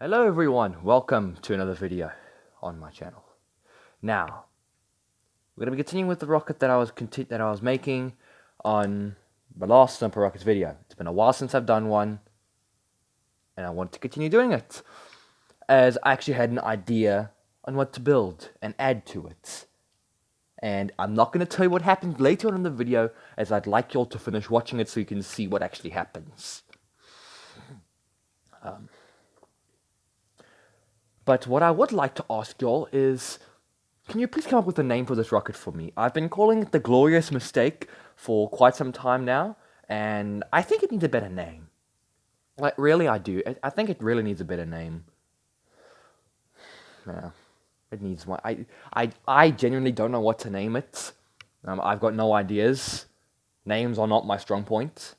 Hello everyone, welcome to another video on my channel. Now, we're going to be continuing with the rocket that I was making on the last Simple Rockets video. It's been a while since I've done one, and I want to continue doing it, as I actually had an idea on what to build and add to it. And I'm not going to tell you what happens later on in the video, as I'd like you all to finish watching it so you can see what actually happens. But what I would like to ask y'all is, can you please come up with a name for this rocket for me? I've been calling it the Glorious Mistake for quite some time now, and I think it needs a better name. Like, really, I do. I think it really needs a better name. Yeah, it needs one. I genuinely don't know what to name it. I've got no ideas. Names are not my strong point.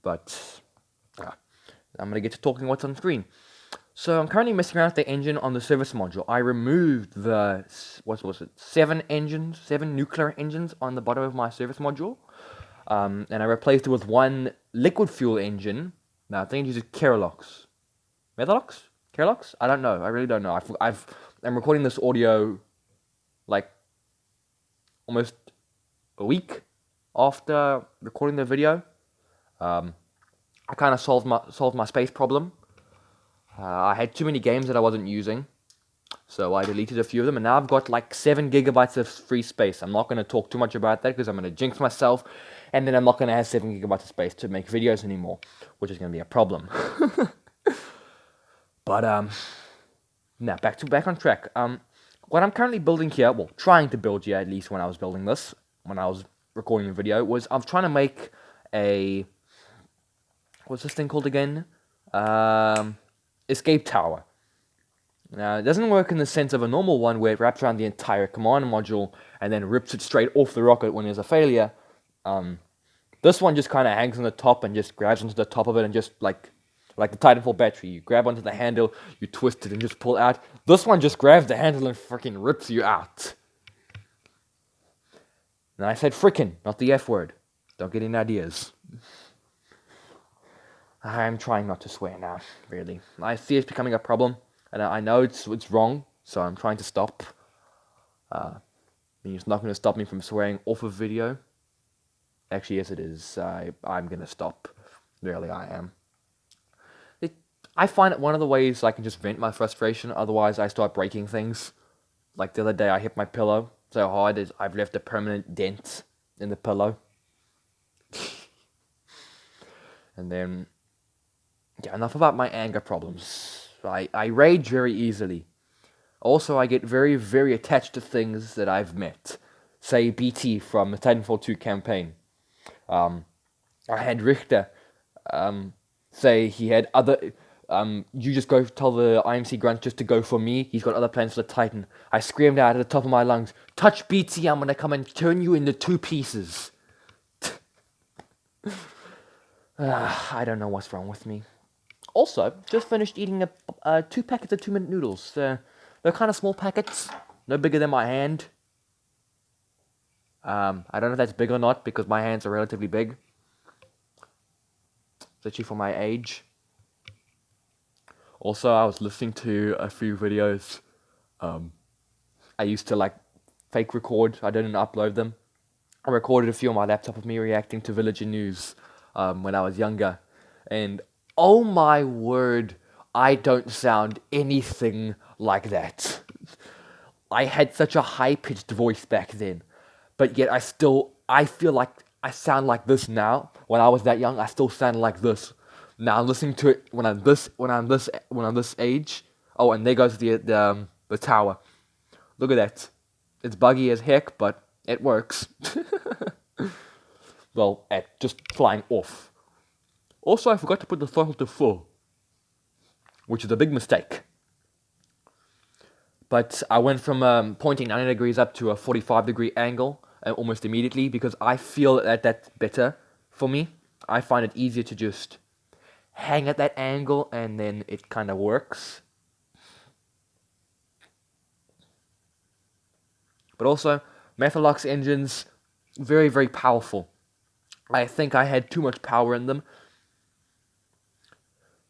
But I'm gonna get to talking what's on screen. So I'm currently messing around with the engine on the service module. I removed the, what was it, 7 nuclear engines on the bottom of my service module. And I replaced it with one liquid fuel engine. Now I think it uses Kerolox. Methalox? Kerolox? I don't know. I really don't know. I'm recording this audio like almost a week after recording the video. I kind of solved my space problem. I had too many games that I wasn't using, so I deleted a few of them, and now I've got like 7 gigabytes of free space. I'm not going to talk too much about that because I'm going to jinx myself, and then I'm not going to have 7 gigabytes of space to make videos anymore, which is going to be a problem. But now back on track. What I'm currently building here, well, trying to build here at least when I was building this, when I was recording the video, was I'm trying to make a, what's this thing called again? Escape tower. Now, it doesn't work in the sense of a normal one where it wraps around the entire command module and then rips it straight off the rocket when there's a failure. This one just kind of hangs on the top and just grabs onto the top of it and just like the Titanfall battery. You grab onto the handle, you twist it and just pull out. This one just grabs the handle and freaking rips you out. And I said frickin', not the F word. Don't get any ideas. I'm trying not to swear now, really. I see it's becoming a problem, and I know it's wrong, so I'm trying to stop. It's not going to stop me from swearing off of video. Actually, yes it is. I'm going to stop. Really, I am. I find it one of the ways I can just vent my frustration, otherwise I start breaking things. Like the other day, I hit my pillow so hard as I've left a permanent dent in the pillow. And then, yeah, enough about my anger problems. I rage very easily. Also, I get very, very attached to things that I've met. Say BT from the Titanfall 2 campaign. I had Richter say he had other... you just go tell the IMC grunt just to go for me. He's got other plans for the Titan. I screamed out at the top of my lungs, "Touch BT, I'm gonna come and turn you into 2 pieces." I don't know what's wrong with me. Also, just finished eating 2 packets of 2-minute noodles. They're kind of small packets, no bigger than my hand. I don't know if that's big or not, because my hands are relatively big. Especially for my age. Also, I was listening to a few videos. I used to like fake record. I didn't upload them. I recorded a few on my laptop of me reacting to villager news when I was younger. And oh my word, I don't sound anything like that. I had such a high-pitched voice back then, but yet I feel like I sound like this now. When I was that young, I still sounded like this. Now listening to it when I'm this age. Oh, and there goes the tower. Look at that. It's buggy as heck, but it works. Well, at just flying off. Also, I forgot to put the throttle to full, which is a big mistake. But I went from pointing 90 degrees up to a 45-degree angle almost immediately because I feel that that's better for me. I find it easier to just hang at that angle and then it kind of works. But also, Methalox engines, very, very powerful. I think I had too much power in them.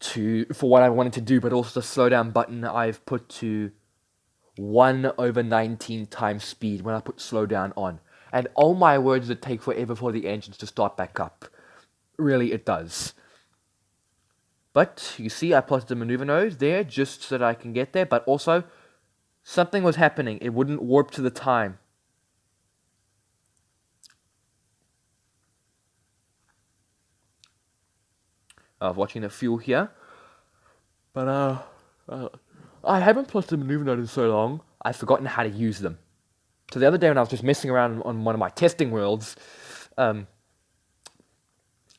for what I wanted to do, but also the slow down button I've put to 1/19 times speed when I put slow down on. And oh my word, does it take forever for the engines to start back up. Really, it does. But you see, I plotted the maneuver node there just so that I can get there, but also something was happening. It wouldn't warp to the time. I was watching the fuel here, but I haven't plotted the maneuver node in so long, I've forgotten how to use them. So the other day when I was just messing around on one of my testing worlds, I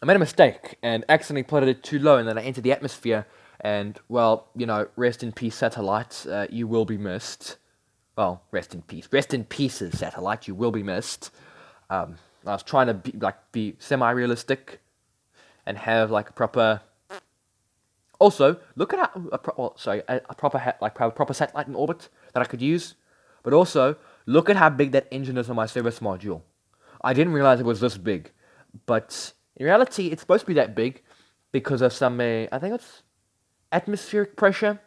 made a mistake and accidentally plotted it too low, and then I entered the atmosphere, and, well, you know, rest in peace, satellite, you will be missed. Well, rest in peace. Rest in pieces, satellite, you will be missed. I was trying to be semi-realistic and have, like, a proper... Also, look at how... a proper satellite in orbit that I could use. But also, look at how big that engine is on my service module. I didn't realize it was this big. But in reality, it's supposed to be that big because of some, I think it's atmospheric pressure.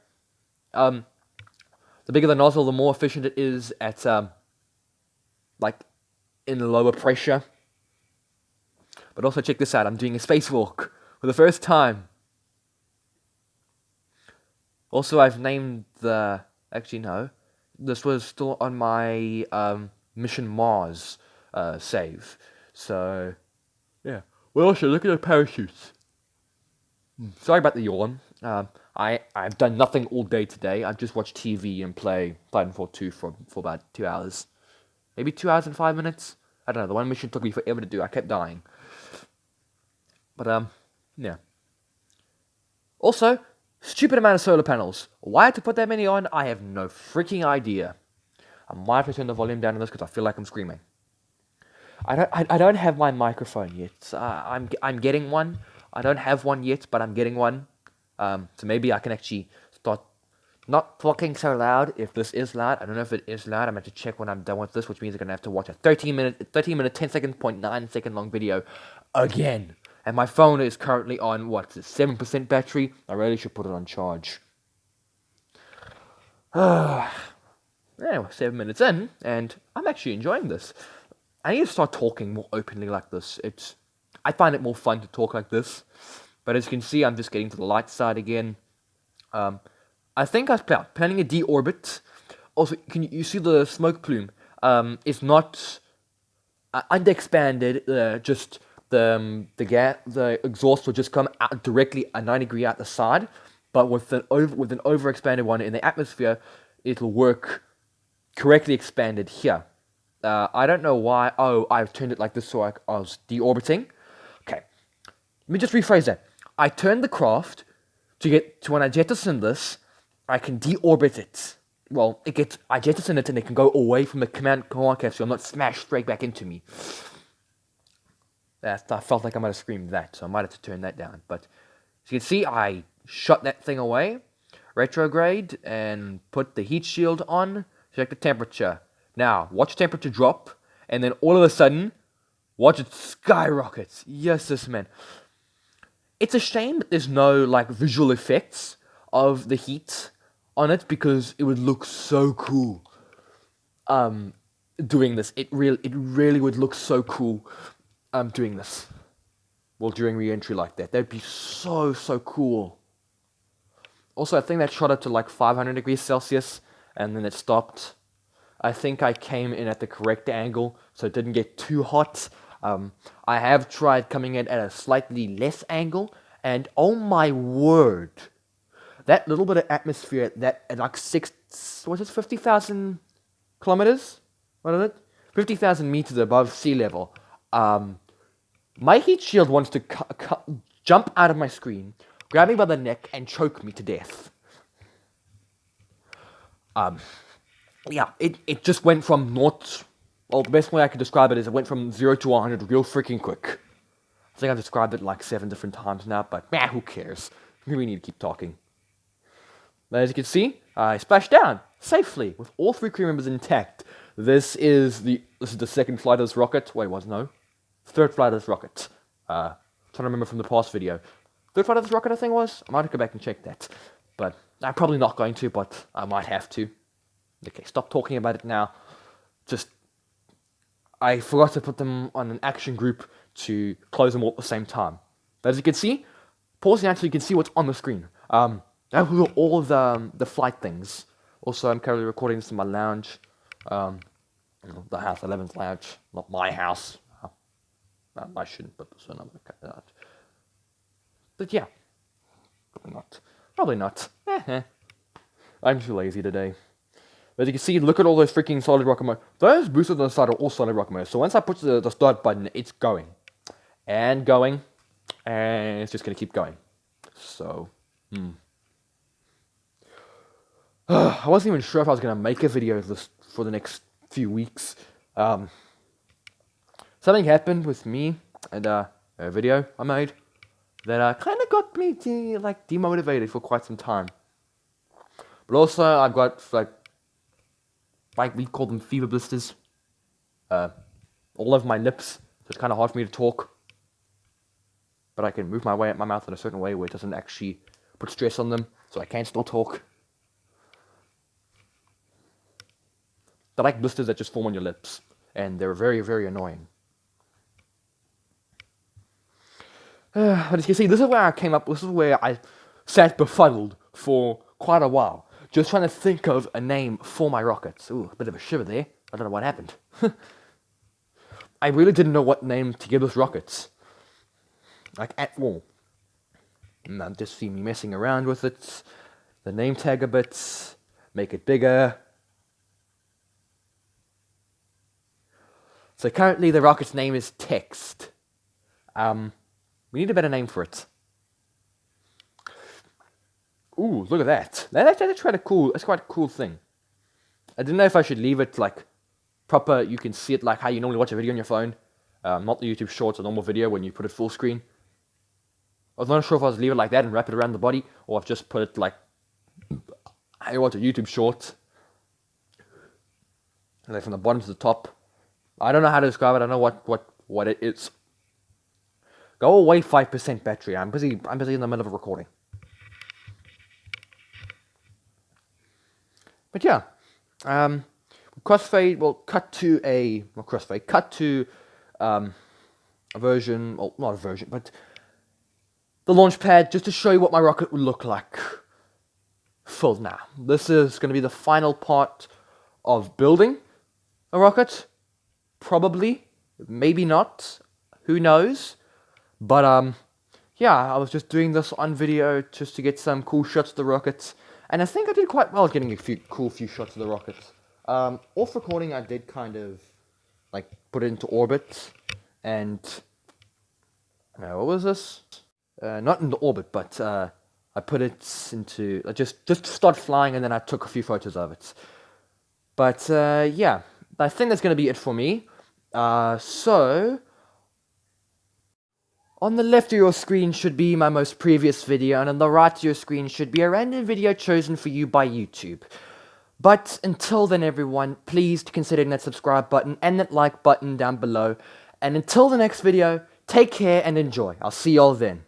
The bigger the nozzle, the more efficient it is at, like, in lower pressure. But also check this out, I'm doing a spacewalk for the first time. Also, I've named the... Actually, no. This was still on my Mission Mars save. So, yeah. Well, also, look at the parachutes. Sorry about the yawn. I've done nothing all day today. I've just watched TV and play Titanfall 2 for about 2 hours. Maybe 2 hours and 5 minutes? I don't know, the one mission took me forever to do. I kept dying. But, yeah. Also, stupid amount of solar panels. Why I had to put that many on, I have no freaking idea. I might have to turn the volume down on this because I feel like I'm screaming. I don't have my microphone yet. I'm getting one. I don't have one yet, but I'm getting one. So maybe I can actually start not talking so loud if this is loud. I don't know if it is loud. I'm going to check when I'm done with this, which means I'm going to have to watch a 13 minute, 10 second, 0.9 second long video again. And my phone is currently on, 7% battery? I really should put it on charge. Anyway, 7 minutes in, and I'm actually enjoying this. I need to start talking more openly like this. I find it more fun to talk like this. But as you can see, I'm just getting to the light side again. I think I was planning a deorbit. Also, can you see the smoke plume? It's not underexpanded, just... The exhaust will just come out directly a 90 degree out the side, but with an overexpanded one in the atmosphere, it'll work correctly expanded here. I don't know why. Oh, I've turned it like this so I was deorbiting. Okay, let me just rephrase that. I turned the craft to when I jettison this, I can deorbit it. Well, I jettison it and it can go away from the command capsule, not smash straight back into me. I felt like I might have screamed that, so I might have to turn that down. But as you can see, I shot that thing away, retrograde, and put the heat shield on, check the temperature. Now, watch temperature drop, and then all of a sudden, watch it skyrocket. Yes, this man. It's a shame that there's no visual effects of the heat on it, because it would look so cool. Doing this, it really would look so cool. Doing this. Well, during re-entry like that. That'd be so cool. Also, I think that shot up to 500 degrees Celsius, and then it stopped. I think I came in at the correct angle, so it didn't get too hot. I have tried coming in at a slightly less angle, and oh my word, that little bit of atmosphere at 50,000 kilometers? What is it? 50,000 meters above sea level. My heat shield wants to jump out of my screen, grab me by the neck, and choke me to death. Yeah, it just went from naught. Well, the best way I could describe it is it went from 0 to 100 real freaking quick. I think I've described it 7 different times now, but who cares? We need to keep talking. But as you can see, I splashed down safely with all 3 crew members intact. This is the second flight of this rocket. Wait, no. Third flight of this rocket. Trying to remember from the past video. third flight of this rocket, I think it was. I might go back and check that. But I'm probably not going to, but I might have to. Okay, stop talking about it now. I forgot to put them on an action group to close them all at the same time. But as you can see, pausing actually, you can see what's on the screen. That was all of the flight things. Also, I'm currently recording this in my lounge. The House 11's lounge, not my house. I shouldn't put this in, I'm going to cut that out. But yeah, probably not. I'm too lazy today. But you can see, look at all those freaking solid rocket motors. Those boosters on the side are all solid rocket motors. So once I push the start button, it's going. And going. And it's just going to keep going. So, I wasn't even sure if I was going to make a video for the next few weeks. Something happened with me and a video I made that kind of got me demotivated for quite some time. But also, I've got we call them fever blisters, all over my lips, so it's kind of hard for me to talk. But I can move my mouth in a certain way where it doesn't actually put stress on them, so I can still talk. They're like blisters that just form on your lips, and they're very, very annoying. But as you can see, this is where I sat befuddled for quite a while, just trying to think of a name for my rockets. Ooh, a bit of a shiver there. I don't know what happened. I really didn't know what name to give those rockets. At all. And I just see me messing around with it. The name tag a bit. Make it bigger. So currently the rocket's name is Text. We need a better name for it. Ooh, look at that. That's quite a cool thing. I didn't know if I should leave it proper, you can see it like how you normally watch a video on your phone. Not the YouTube Shorts, a normal video when you put it full screen. I was not sure if I was leave it like that and wrap it around the body, or I've just put it like how you watch a YouTube Short. And then from the bottom to the top. I don't know how to describe it, I don't know what it is. Go away 5% battery. I'm busy in the middle of a recording. But yeah, crossfade. Well, cut to a version. Well, not a version, but the launch pad, just to show you what my rocket would look like. Full now. This is going to be the final part of building a rocket. Probably, maybe not. Who knows? But yeah, I was just doing this on video just to get some cool shots of the rockets. And I think I did quite well getting a few shots of the rockets. Off recording, I did kind of put it into orbit, and what was this? Not into orbit, but I put it into just start flying, and then I took a few photos of it. But yeah, I think that's going to be it for me. So on the left of your screen should be my most previous video, and on the right of your screen should be a random video chosen for you by YouTube. But until then, everyone, please consider hitting that subscribe button and that like button down below. And until the next video, take care and enjoy. I'll see y'all then.